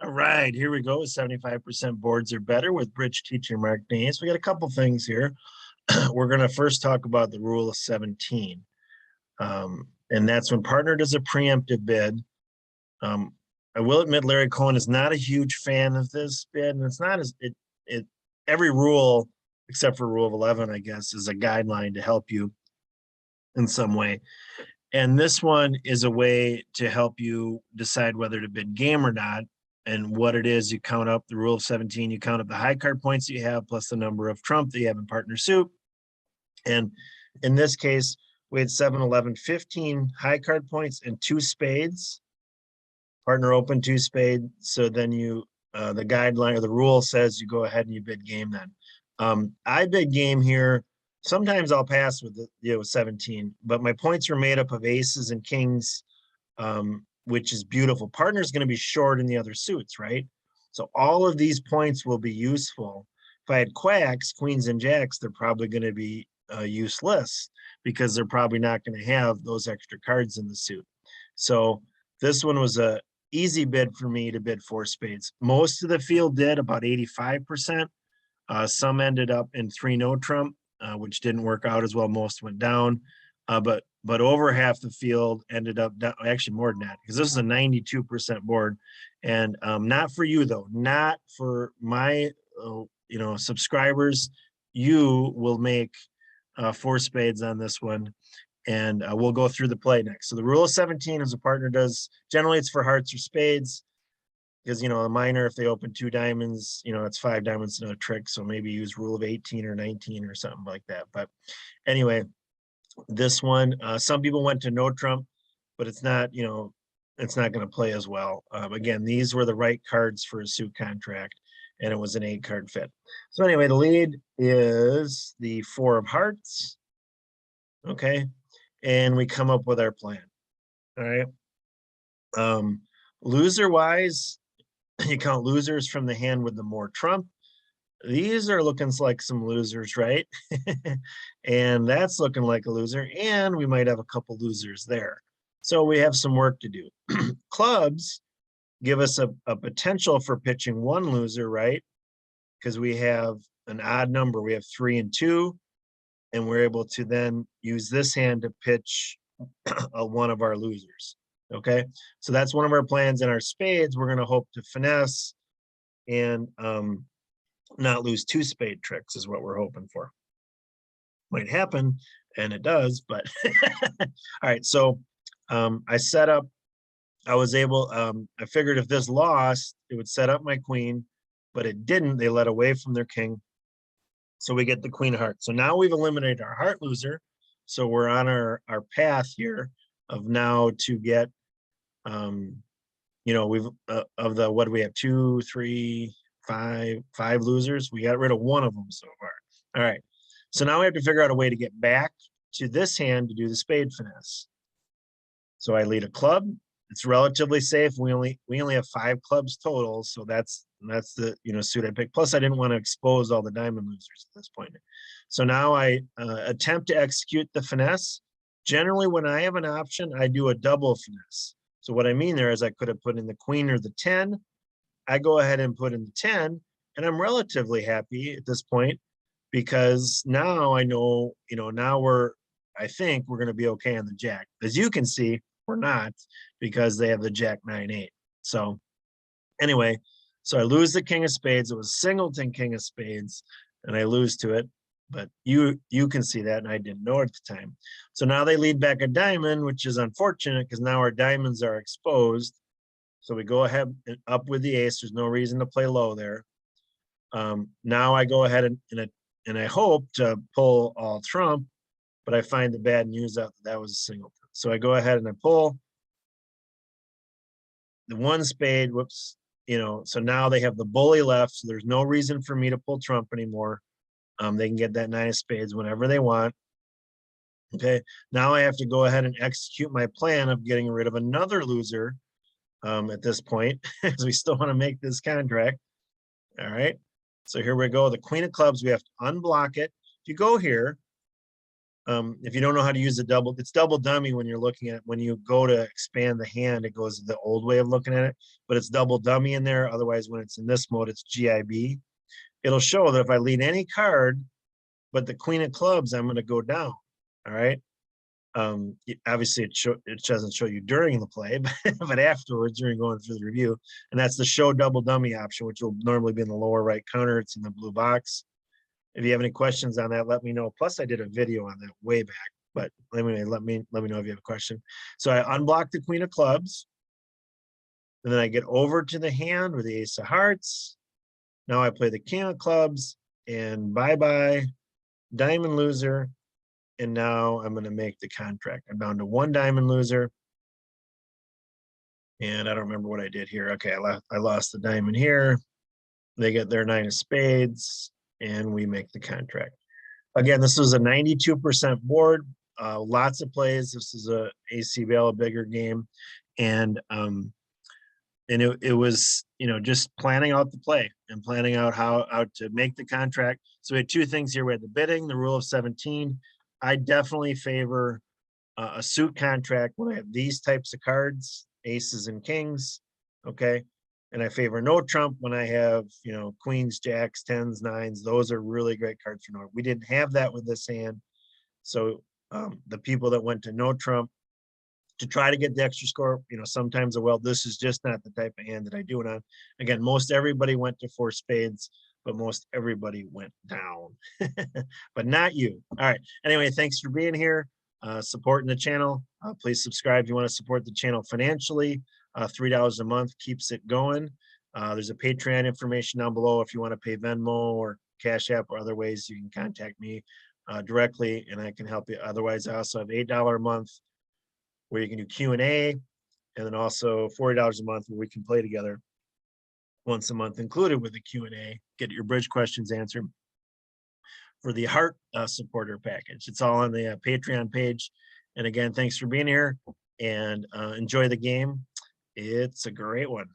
All right, here we go. 75% boards are better with bridge teacher Mark Nehs. We got a couple things here. We're going to first talk about the rule of 17. And that's when partner does a preemptive bid. I will admit Larry Cohen is not a huge fan of this bid, and it's not as it every rule except for rule of 11, I guess, is a guideline to help you in some way. And this one is a way to help you decide whether to bid game or not. And what it is, you count up the rule of 17, you count up the high card points you have plus the number of trump that you have in partner suit. And in this case, we had 7, 11, 15 high card points and 2 spades. Partner open 2 spades. So then you, the guideline or the rule says you go ahead and you bid game then. I bid game here. Sometimes I'll pass with the 17, but my points are made up of aces and kings, which is beautiful. Partner's going to be short in the other suits, right? So all of these points will be useful. If I had quacks, queens and jacks, they're probably going to be useless because they're probably not going to have those extra cards in the suit. So this one was a easy bid for me to bid 4 spades. Most of the field did, about 85%. Some ended up in 3 no trump, which didn't work out as well. Most went down, but over half the field ended up down, actually more than that, because this is a 92% board. And not for you though, not for my subscribers. You will make 4 spades on this one, and we'll go through the play next. So the rule of 17 is a partner does, generally it's for hearts or spades, because a minor, if they open 2 diamonds, it's 5 diamonds to a trick. So maybe use rule of 18 or 19 or something like that. But anyway, this one, some people went to no trump, but it's not, it's not going to play as well. Again, these were the right cards for a suit contract, and it was an 8-card fit. So anyway, the lead is the 4 of hearts. Okay. And we come up with our plan. All right. Loser wise, you count losers from the hand with the more trump. These are looking like some losers, right? And that's looking like a loser, and we might have a couple losers there. So we have some work to do. Clubs give us a potential for pitching 1 loser, right? Because we have an odd number. We have 3 and 2, and we're able to then use this hand to pitch one of our losers. Okay, so that's one of our plans. In our spades, we're going to hope to finesse and not lose 2 spade tricks is what we're hoping for. Might happen, and it does, but all right. So I set up, I was able, I figured if this lost, it would set up my queen, but it didn't. They led away from their king. So we get the queen of hearts. So now we've eliminated our heart loser. So we're on our path here of now to get, we've of the, what do we have, 2, 3, 5 losers. We got rid of 1 of them so far. All right. So now we have to figure out a way to get back to this hand to do the spade finesse. So I lead a club. It's relatively safe. We only have 5 clubs total. So that's the suit I picked. Plus I didn't want to expose all the diamond losers at this point. So now I attempt to execute the finesse. Generally, when I have an option, I do a double finesse. So what I mean there is I could have put in the queen or the 10. I go ahead and put in the 10, and I'm relatively happy at this point because now I know, now I think we're going to be okay on the jack. As you can see, we're not, because they have the jack 9-8. So anyway, so I lose the king of spades. It was singleton king of spades, and I lose to it. But you can see that, and I didn't know at the time. So now they lead back a diamond, which is unfortunate because now our diamonds are exposed. So we go ahead and up with the ace. There's no reason to play low there. Now I go ahead and I hope to pull all trump, but I find the bad news out that was a singleton. So I go ahead and I pull the 1 spade. Whoops. So now they have the bully left. So there's no reason for me to pull trump anymore. They can get that 9 of spades whenever they want. Okay. Now I have to go ahead and execute my plan of getting rid of another loser at this point, because we still want to make this contract. All right. So here we go. The queen of clubs, we have to unblock it. If you go here, If you don't know how to use it's double dummy when you're looking at it. When you go to expand the hand, it goes the old way of looking at it, but it's double dummy in there. Otherwise, when it's in this mode, it's GIB. It'll show that if I lead any card, but the queen of clubs, I'm going to go down. All right. Obviously it doesn't show you during the play, but afterwards during going through the review, and that's the show double dummy option, which will normally be in the lower right corner. It's in the blue box. If you have any questions on that, let me know. Plus, I did a video on that way back, but anyway, let me know if you have a question. So I unblock the queen of clubs, and then I get over to the hand with the ace of hearts. Now I play the king of clubs, and bye-bye, diamond loser. And now I'm going to make the contract. I'm down to 1 diamond loser. And I don't remember what I did here. Okay, I lost the diamond here. They get their 9 of spades, and we make the contract. Again, this was a 92% board. Lots of plays. This is a AC Bell, a bigger game. And it was, just planning out the play and planning out how to make the contract. So we had 2 things here. We had the bidding, the rule of 17. I definitely favor a suit contract when I have these types of cards, aces and kings, okay? And I favor no trump when I have, queens, jacks, 10s, 9s. Those are really great cards for no. We didn't have that with this hand. So the people that went to no trump to try to get the extra score, sometimes, well, this is just not the type of hand that I do it on. Again, most everybody went to 4 spades, but most everybody went down, but not you. All right. Anyway, thanks for being here, supporting the channel. Please subscribe if you want to support the channel financially. $3 a month keeps it going. There's a Patreon information down below. If you want to pay Venmo or Cash App or other ways, you can contact me directly and I can help you. Otherwise, I also have $8 a month where you can do Q&A, and then also $40 a month where we can play together once a month, included with the Q&A, get your bridge questions answered for the Heart supporter package. It's all on the Patreon page. And again, thanks for being here, and enjoy the game. It's a great one.